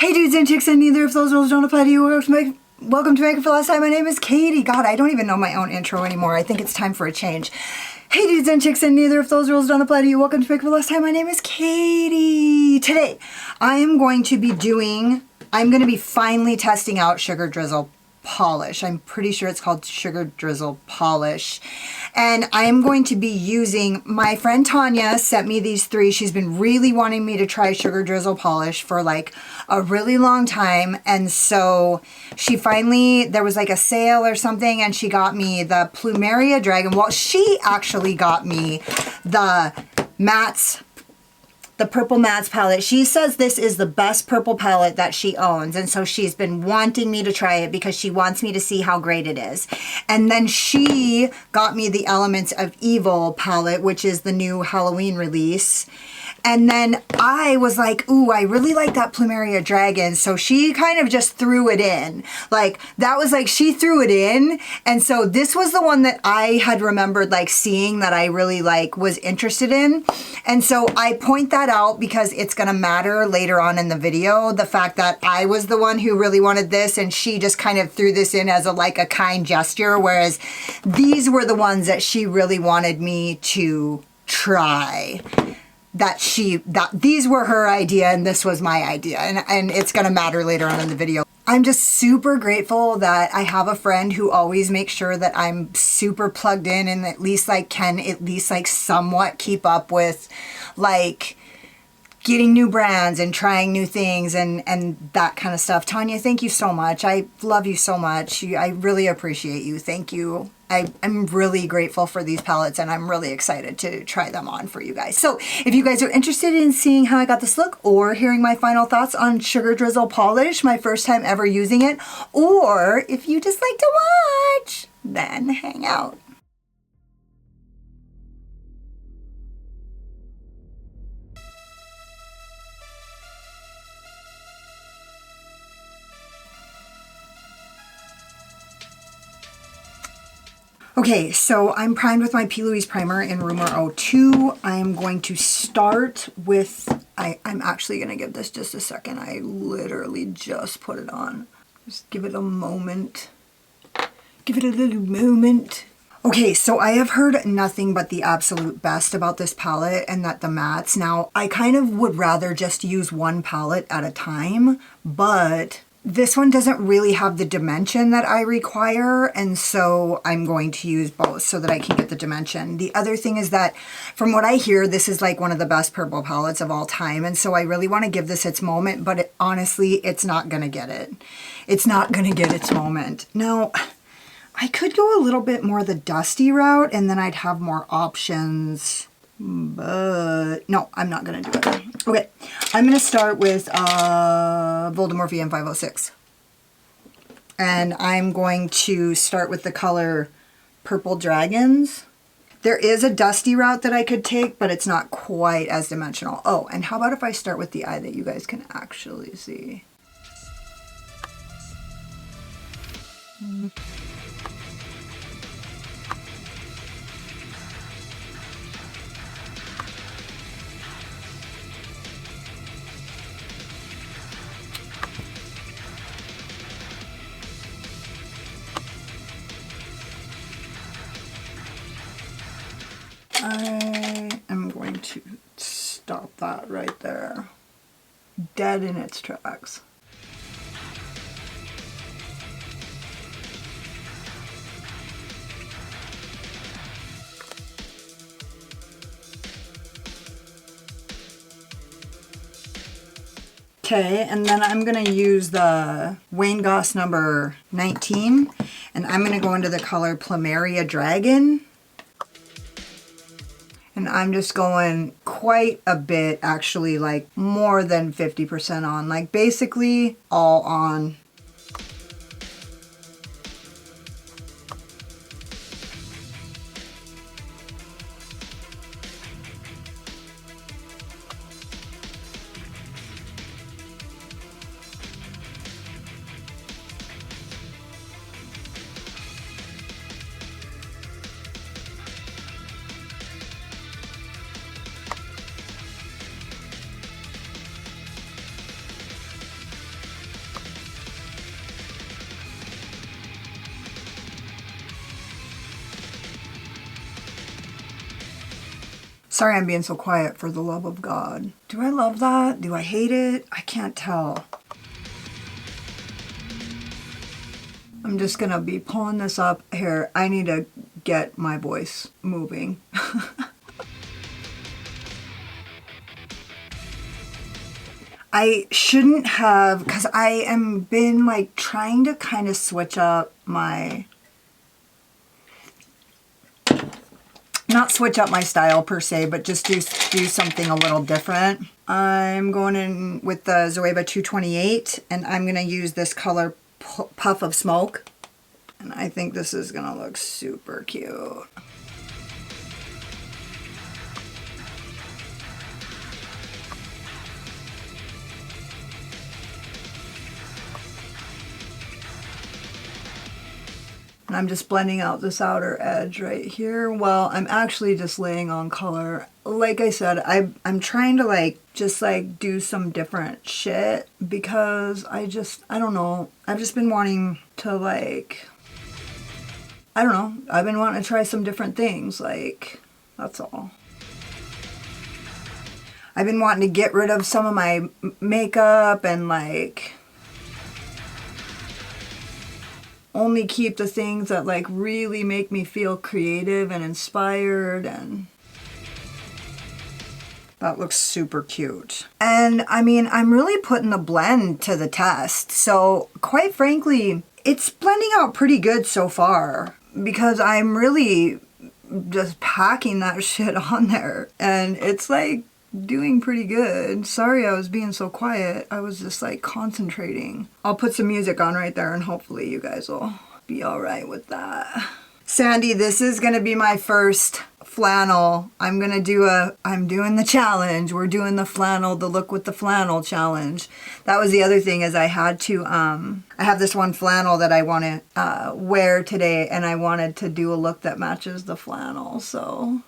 Hey dudes and chicks, and neither of those rules don't apply to you. Welcome to Makeup for Last Time. My name is Katie. God, I don't even know my own intro anymore. I think it's time for a change. Hey dudes and chicks, and neither of those rules don't apply to you. Welcome to Makeup for Last Time. My name is Katie. Today, I'm going to be finally testing out Sugar Drizzle Polish. I'm pretty sure it's called Sugar Drizzle Polish. And I am going to be using, my friend Tanya sent me these three. She's been really wanting me to try Sugar Drizzle Polish for like a really long time. And so she finally, there was like a sale or something, and she got me the Plumeria Dragon. Well, she actually got me the mattes, the purple mattes palette. She says this is the best purple palette that she owns, and so she's been wanting me to try it because she wants me to see how great it is. And then she got me the Elements of Evil palette, which is the new Halloween release. And then I was like, ooh, I really like that Plumeria Dragon. So she kind of just threw it in. Like, that was like, she threw it in. And so this was the one that I had remembered like seeing that I really like was interested in. And so I point that out because it's gonna matter later on in the video. The fact that I was the one who really wanted this and she just kind of threw this in as a kind gesture. Whereas these were the ones that she really wanted me to try. These were her idea and this was my idea, and it's gonna matter later on in the video. I'm just super grateful that I have a friend who always makes sure that I'm super plugged in and at least can at least somewhat keep up with like getting new brands and trying new things and that kind of stuff. Tanya, thank you so much. I love you so much. I really appreciate you. Thank you. I'm really grateful for these palettes and I'm really excited to try them on for you guys. So if you guys are interested in seeing how I got this look or hearing my final thoughts on Sugar Drizzle Polish, my first time ever using it, or if you just like to watch, then hang out. Okay, so I'm primed with my P. Louise primer in Rumor 02. I'm going to start with, I'm actually going to give this just a second. I literally just put it on. Just give it a moment. Give it a little moment. Okay, so I have heard nothing but the absolute best about this palette and that the mattes. Now, I kind of would rather just use one palette at a time, but this one doesn't really have the dimension that I require, and so I'm going to use both so that I can get the dimension. The other thing is that from what I hear, this is like one of the best purple palettes of all time, and so I really want to give this its moment, but honestly, it's not going to get it. It's not going to get its moment. Now, I could go a little bit more the dusty route, and then I'd have more options, but no, I'm not going to do it. Okay, I'm going to start with Voldemort VM506. And I'm going to start with the color Purple Dragons. There is a dusty route that I could take, but it's not quite as dimensional. Oh, and how about if I start with the eye that you guys can actually see? I am going to stop that right there. Dead in its tracks. Okay, and then I'm going to use the Wayne Goss number 19, and I'm going to go into the color Plumeria Dragon. And I'm just going quite a bit, actually, like more than 50% on, like basically all on. Sorry I'm being so quiet, for the love of God. Do I love that? Do I hate it? I can't tell. I'm just gonna be pulling this up here. I need to get my voice moving. I shouldn't have, because I am been like trying to kind of switch up my, not switch up my style per se, but just do something a little different. I'm going in with the Zoeva 228, and I'm gonna use this color Puff of Smoke, and I think this is gonna look super cute. And I'm just blending out this outer edge right here. Well, I'm actually just laying on color. Like I said, I'm trying to like just like do some different shit because I don't know. I've just been wanting to like, I don't know. I've been wanting to try some different things. Like, that's all. I've been wanting to get rid of some of my makeup and like only keep the things that like really make me feel creative and inspired, and that looks super cute. And I mean, I'm really putting the blend to the test. So quite frankly, it's blending out pretty good so far because I'm really just packing that shit on there and it's like doing pretty good. Sorry I was being so quiet. I was just like concentrating. I'll put some music on right there and hopefully you guys will be all right with that. Sandy, this is gonna be my first flannel. I'm doing the challenge. We're doing the flannel, the look with the flannel challenge. That was the other thing is I had to, I have this one flannel that I want to wear today and I wanted to do a look that matches the flannel, so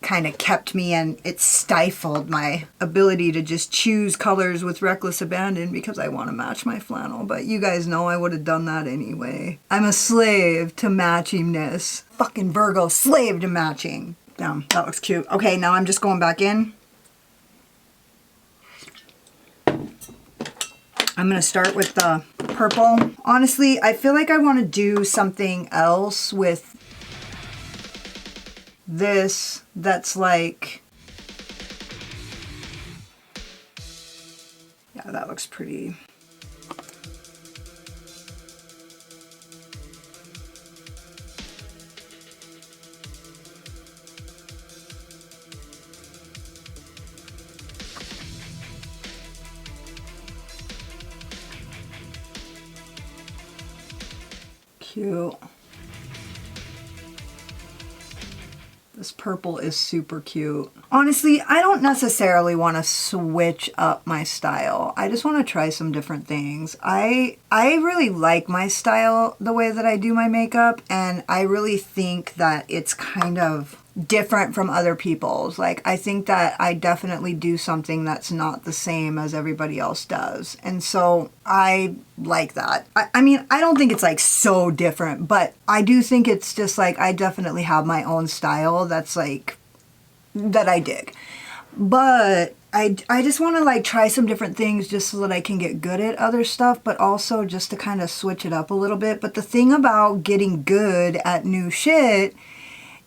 kind of kept me and it stifled my ability to just choose colors with reckless abandon because I want to match my flannel. But you guys know I would have done that anyway. I'm a slave to matchingness. Fucking Virgo, slave to matching. Damn, that looks cute. Okay, now I'm just going back in. I'm going to start with the purple. Honestly, I feel like I want to do something else with this that's like, yeah, that looks pretty. Cute. This purple is super cute. Honestly, I don't necessarily want to switch up my style. I just want to try some different things. I really like my style, the way that I do my makeup, and I really think that it's kind of different from other people's. Like, I think that I definitely do something that's not the same as everybody else does. And so I like that. I mean, I don't think it's like so different, but I do think it's just like, I definitely have my own style that's like, that I dig. But I just want to like try some different things just so that I can get good at other stuff, but also just to kind of switch it up a little bit. But the thing about getting good at new shit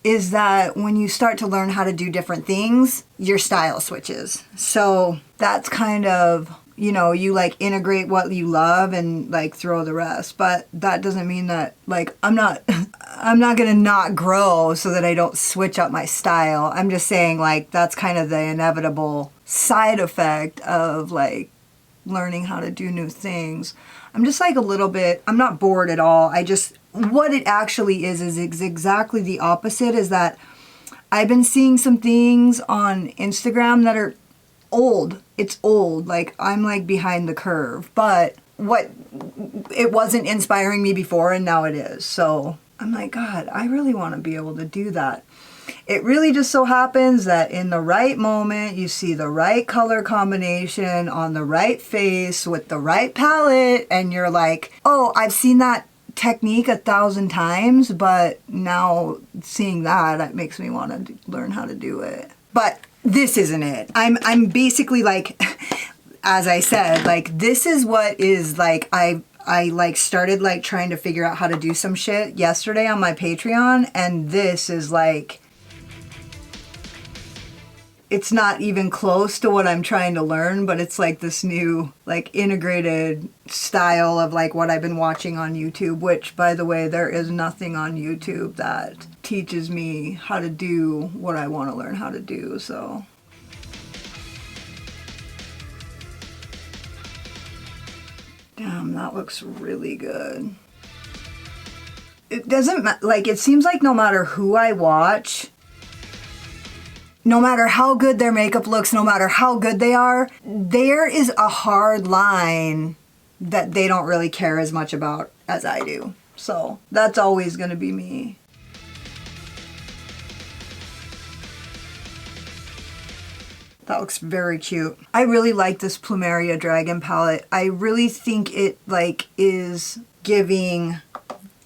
is that when you start to learn how to do different things, your style switches. So that's kind of, you know, you like integrate what you love and like throw the rest. But that doesn't mean that like I'm not gonna not grow so that I don't switch up my style. I'm just saying like that's kind of the inevitable side effect of like learning how to do new things. I'm just like a little bit, I'm not bored at all. What it actually is exactly the opposite, is that I've been seeing some things on Instagram that are old. It's old. Like, I'm like behind the curve. But it wasn't inspiring me before and now it is. So I'm like, God, I really want to be able to do that. It really just so happens that in the right moment, you see the right color combination on the right face with the right palette, and you're like, oh, I've seen that technique 1,000 times, but now seeing that, it makes me want to learn how to do it. But this isn't it. I'm basically like, as I said, like this is what is like, I like started like trying to figure out how to do some shit yesterday on my Patreon, and this is like, it's not even close to what I'm trying to learn, but it's like this new like integrated style of like what I've been watching on YouTube, which by the way, there is nothing on YouTube that teaches me how to do what I want to learn how to do, so. Damn, that looks really good. It doesn't, like, it seems like no matter who I watch, no matter how good their makeup looks, no matter how good they are, there is a hard line that they don't really care as much about as I do. So that's always gonna be me. That looks very cute. I really like this Plumeria Dragon palette. I really think it like is giving,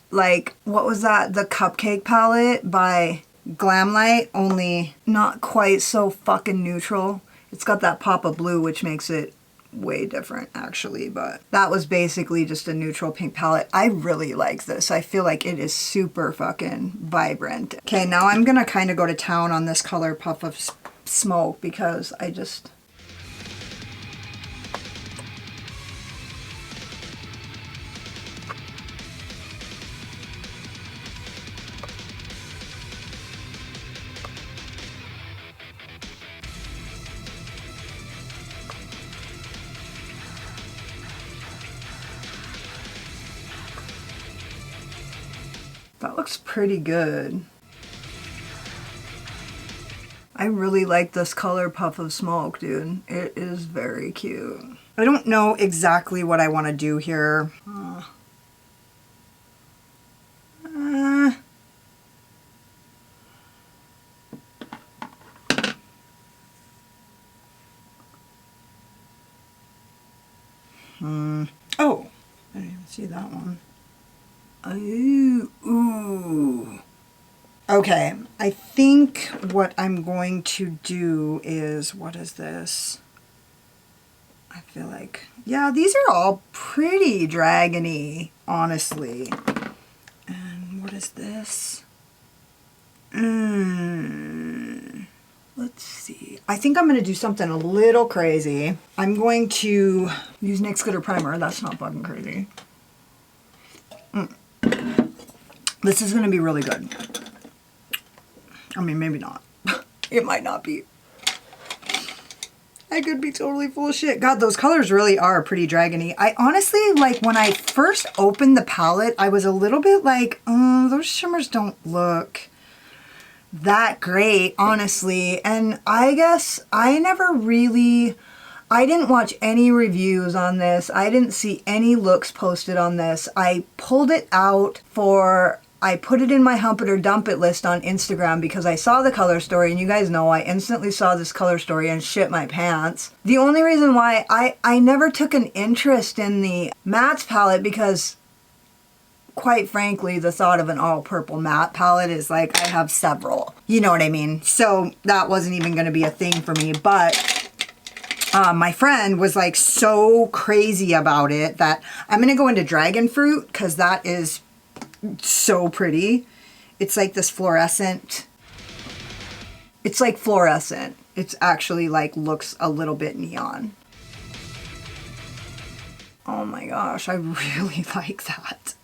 like, what was that? The Cupcake palette by Glamlight, only not quite so fucking neutral. It's got that pop of blue, which makes it way different actually, but that was basically just a neutral pink palette. I really like this. I feel like it is super fucking vibrant. Okay, now I'm gonna kind of go to town on this color Puff of Smoke because I just... That looks pretty good. I really like this color Puff of Smoke, dude. It is very cute. I don't know exactly what I want to do here. Oh, I didn't even see that one. Ooh. Okay, I think what I'm going to do is, what is this? I feel like, yeah, these are all pretty dragony, honestly. And what is this? Let's see. I think I'm going to do something a little crazy. I'm going to use NYX Glitter Primer. That's not fucking crazy. This is going to be really good. I mean, maybe not. It might not be. I could be totally full of shit. God, those colors really are pretty dragony. I honestly, like, when I first opened the palette, I was a little bit like, those shimmers don't look that great, honestly. And I guess I never really... I didn't watch any reviews on this. I didn't see any looks posted on this. I pulled it out for... I put it in my Hump It or Dump It list on Instagram because I saw the color story, and you guys know I instantly saw this color story and shit my pants. The only reason why I never took an interest in the mattes palette because, quite frankly, the thought of an all purple matte palette is like, I have several. You know what I mean? So that wasn't even going to be a thing for me, but my friend was like so crazy about it that I'm going to go into Dragon Fruit because that is so pretty. It's like this fluorescent. It's like fluorescent. It's actually like looks a little bit neon. Oh my gosh, I really like that.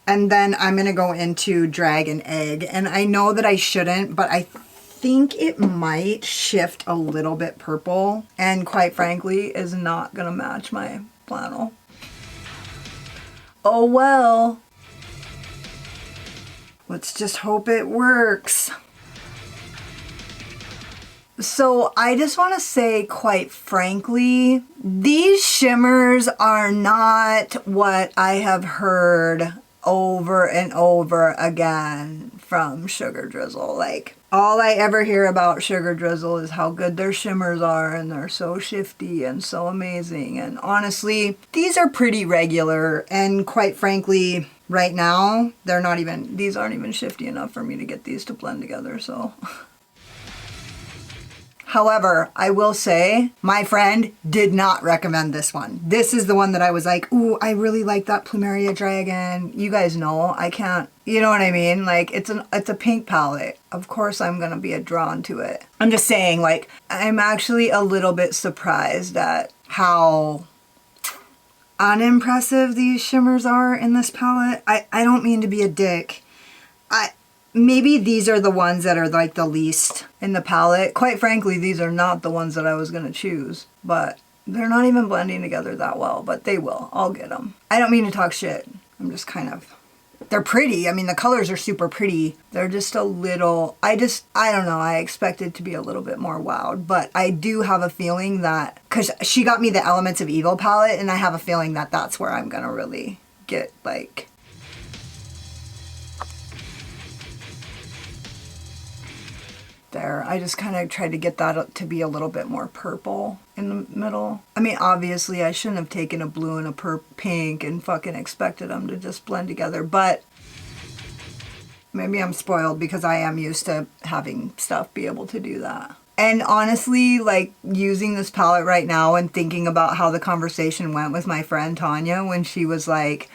And then I'm going to go into Dragon Egg. And I know that I shouldn't, but I think it might shift a little bit purple. And quite frankly, is not going to match my flannel. Oh well. Let's just hope it works. So I just want to say, quite frankly, these shimmers are not what I have heard over and over again from Sugar Drizzle. Like, All I ever hear about Sugar Drizzle is how good their shimmers are and they're so shifty and so amazing. And honestly, these are pretty regular, and quite frankly, right now, these aren't even shifty enough for me to get these to blend together, so. However, I will say, my friend did not recommend this one. This is the one that I was like, ooh, I really like that Plumeria Dragon. You guys know, I can't, you know what I mean? Like, it's a pink palette. Of course I'm gonna be drawn to it. I'm just saying, like, I'm actually a little bit surprised at how unimpressive these shimmers are in this palette. I don't mean to be a dick. Maybe these are the ones that are like the least in the palette. Quite frankly, these are not the ones that I was gonna choose, but they're not even blending together that well, but they will. I'll get them. I don't mean to talk shit. I'm just kind of, they're pretty. I mean, the colors are super pretty. They're just a little, I don't know. I expected to be a little bit more wowed, but I do have a feeling that, because she got me the Elements of Evil palette, and I have a feeling that that's where I'm gonna really get like, there. I just kind of tried to get that to be a little bit more purple in the middle. I mean, obviously I shouldn't have taken a blue and a pink and fucking expected them to just blend together, but maybe I'm spoiled because I am used to having stuff be able to do that. And honestly, like, using this palette right now and thinking about how the conversation went with my friend Tanya when she was like,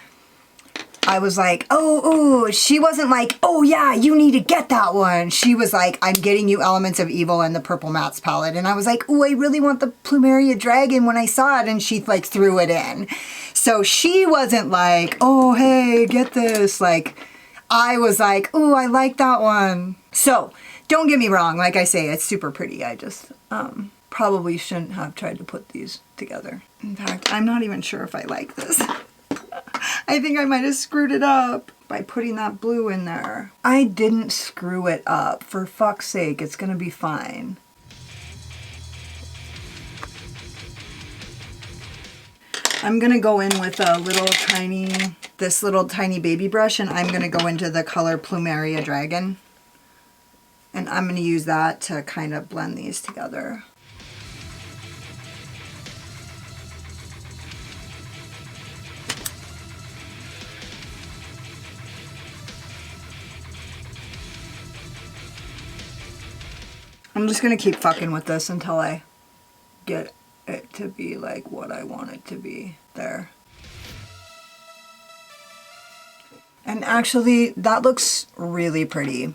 I was like, oh, she wasn't like, oh yeah, you need to get that one. She was like, I'm getting you Elements of Evil and the Purple Mattes palette. And I was like, oh, I really want the Plumeria Dragon when I saw it. And she like threw it in. So she wasn't like, oh, hey, get this. Like, I was like, oh, I like that one. So don't get me wrong. Like I say, it's super pretty. I just probably shouldn't have tried to put these together. In fact, I'm not even sure if I like this. I think I might have screwed it up by putting that blue in there. I didn't screw it up. For fuck's sake, it's gonna be fine. I'm gonna go in with this little tiny baby brush, and I'm gonna go into the color Plumeria Dragon. And I'm gonna use that to kind of blend these together. I'm just gonna keep fucking with this until I get it to be like what I want it to be there. And actually, that looks really pretty.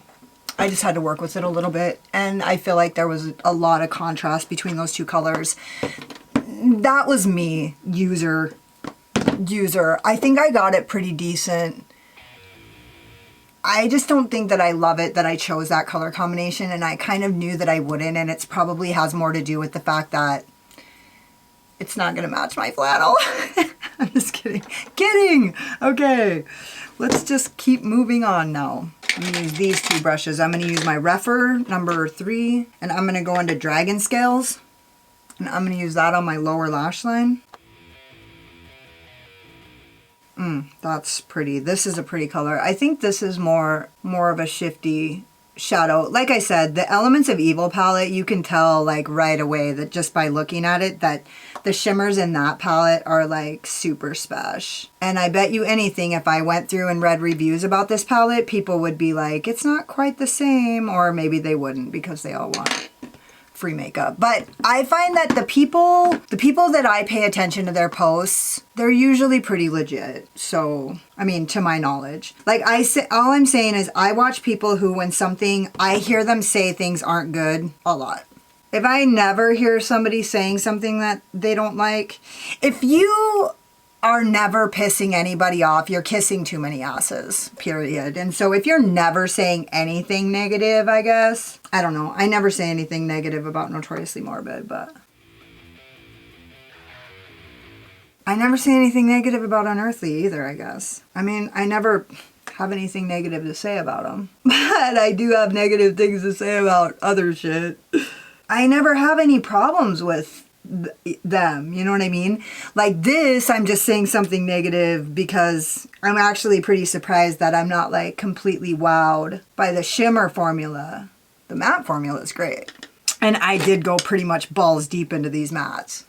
I just had to work with it a little bit, and I feel like there was a lot of contrast between those two colors. That was me, user. I think I got it pretty decent. I just don't think that I love it that I chose that color combination, and I kind of knew that I wouldn't, and it's probably has more to do with the fact that it's not gonna match my flannel. I'm just kidding. Kidding! Okay, let's just keep moving on now. I'm gonna use these two brushes. I'm gonna use my Repher number 3, and I'm gonna go into Dragon Scales, and I'm gonna use that on my lower lash line. That's pretty. This is a pretty color. I think this is more of a shifty shadow. Like I said, the Elements of Evil palette, you can tell like right away that just by looking at it that the shimmers in that palette are like super spesh. And I bet you anything if I went through and read reviews about this palette, people would be like, it's not quite the same, or maybe they wouldn't because they all want free makeup. But I find that the people that I pay attention to their posts, they're usually pretty legit. So, I mean, to my knowledge. Like all I'm saying is I watch people who, when I hear them say things aren't good a lot. If I never hear somebody saying something that they don't like, if you are never pissing anybody off, you're kissing too many asses, period. And so if you're never saying anything negative, I guess, I don't know. I never say anything negative about Notoriously Morbid, but I never say anything negative about Unearthly either, I guess. I mean, I never have anything negative to say about them, but I do have negative things to say about other shit. I never have any problems with them, you know what I mean? Like this, I'm just saying something negative because I'm actually pretty surprised that I'm not like completely wowed by the shimmer formula. The matte formula is great. And I did go pretty much balls deep into these mattes.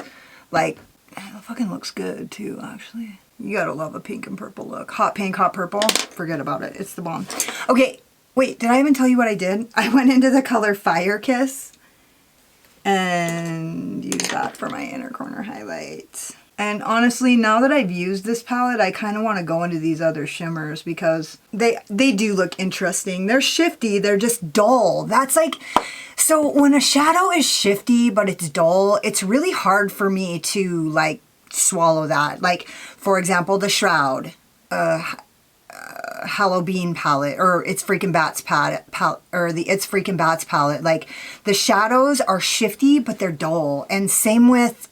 Like, it fucking looks good too, actually. You gotta love a pink and purple look. Hot pink, hot purple. Forget about it. It's the bomb. Okay, wait, did I even tell you what I did? I went into the color Fire Kiss and used that for my inner corner highlights. And honestly, now that I've used this palette, I kind of want to go into these other shimmers because they do look interesting. They're shifty, they're just dull. That's like, so when a shadow is shifty but it's dull, it's really hard for me to like swallow that. Like, for example, the Shroud, Halloween palette, or It's Freaking Bats palette, or the It's Freaking Bats palette. Like, the shadows are shifty, but they're dull. And same with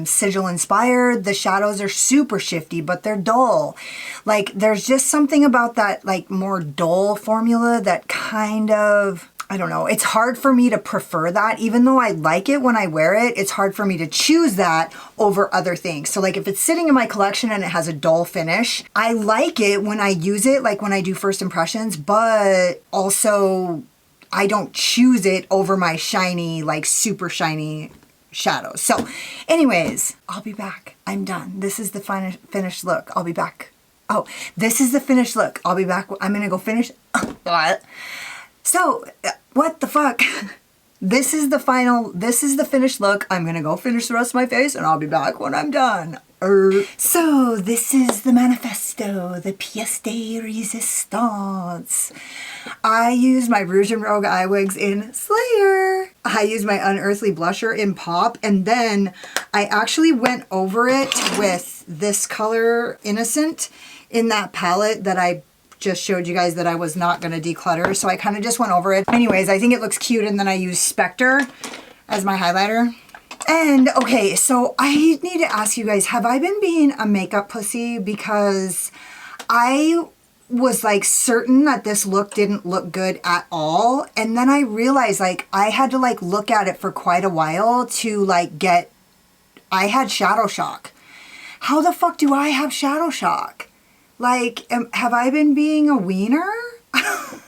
Sigil Inspired. The shadows are super shifty, but they're dull. Like, there's just something about that, like, more dull formula that kind of, I don't know. It's hard for me to prefer that. Even though I like it when I wear it, it's hard for me to choose that over other things. So like if it's sitting in my collection and it has a dull finish, I like it when I use it, like when I do first impressions, but also I don't choose it over my shiny, like super shiny shadows. So anyways, I'll be back. I'm done. This is the finished look. I'll be back. Oh, this is the finished look. I'll be back. I'm going to go finish. So, what the fuck? This is the finished look. I'm gonna go finish the rest of my face and I'll be back when I'm done. So, this is the manifesto, the pièce de résistance. I used my Rouge and Rogue eye wigs in Slayer. I used my Unearthly blusher in Pop, and then I actually went over it with this color, Innocent, in that palette that I just showed you guys that I was not going to declutter, so I kind of just went over it. Anyways, I think it looks cute, and then I used Specter as my highlighter. And okay, so I need to ask you guys, have I been being a makeup pussy? Because I was like certain that this look didn't look good at all, and then I realized like I had to like look at it for quite a while to like I had shadow shock. How the fuck do I have shadow shock? Like, have I been being a wiener? Have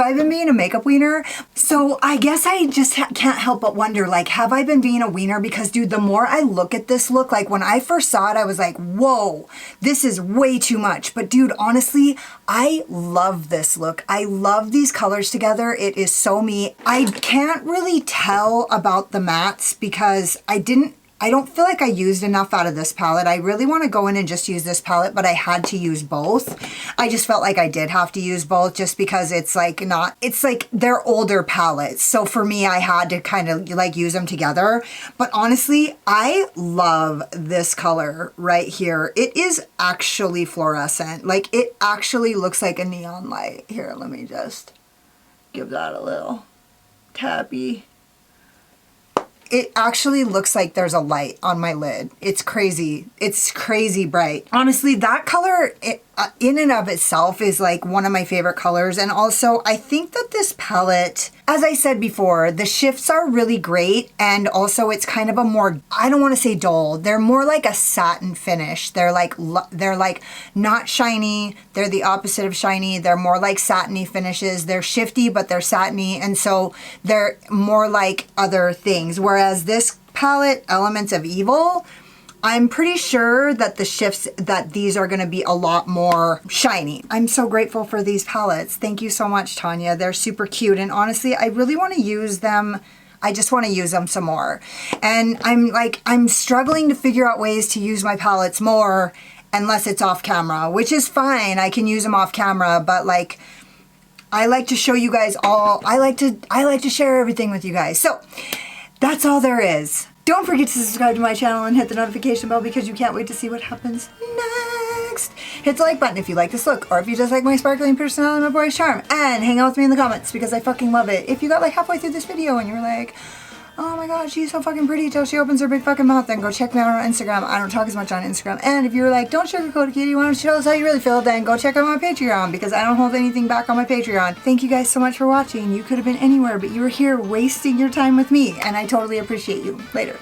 I been being a makeup wiener? So I guess I just can't help but wonder, like, have I been being a wiener? Because, dude, the more I look at this look, like, when I first saw it, I was like, whoa, this is way too much. But, dude, honestly, I love this look. I love these colors together. It is so me. I can't really tell about the mattes because I don't feel like I used enough out of this palette. I really want to go in and just use this palette, but I had to use both. I just felt like I did have to use both just because it's like they're older palettes. So for me, I had to kind of like use them together. But honestly, I love this color right here. It is actually fluorescent. Like it actually looks like a neon light. Here, let me just give that a little tappy. It actually looks like there's a light on my lid. It's crazy. It's crazy bright. Honestly, that color in and of itself is like one of my favorite colors. And also, I think that this palette, as I said before, the shifts are really great. And also it's kind of a more, I don't want to say dull. They're more like a satin finish. They're like not shiny. They're the opposite of shiny. They're more like satiny finishes. They're shifty, but they're satiny. And so they're more like other things. Whereas this palette, Elements of Evil, I'm pretty sure that the shifts, that these are going to be a lot more shiny. I'm so grateful for these palettes. Thank you so much, Tanya. They're super cute. And honestly, I really want to use them. I just want to use them some more. And I'm struggling to figure out ways to use my palettes more unless it's off camera, which is fine. I can use them off camera, but like, I like to show you guys all, I like to share everything with you guys. So that's all there is. Don't forget to subscribe to my channel and hit the notification bell because you can't wait to see what happens next. Hit the like button if you like this look, or if you just like my sparkling personality and my boyish charm, and hang out with me in the comments because I fucking love it. If you got like halfway through this video and you were like, oh my god, she's so fucking pretty till she opens her big fucking mouth, then go check me out on Instagram. I don't talk as much on Instagram. And if you're like, don't sugarcoat it, Katie, why don't you tell us how you really feel, then go check out my Patreon because I don't hold anything back on my Patreon. Thank you guys so much for watching. You could have been anywhere, but you were here wasting your time with me, and I totally appreciate you. Later.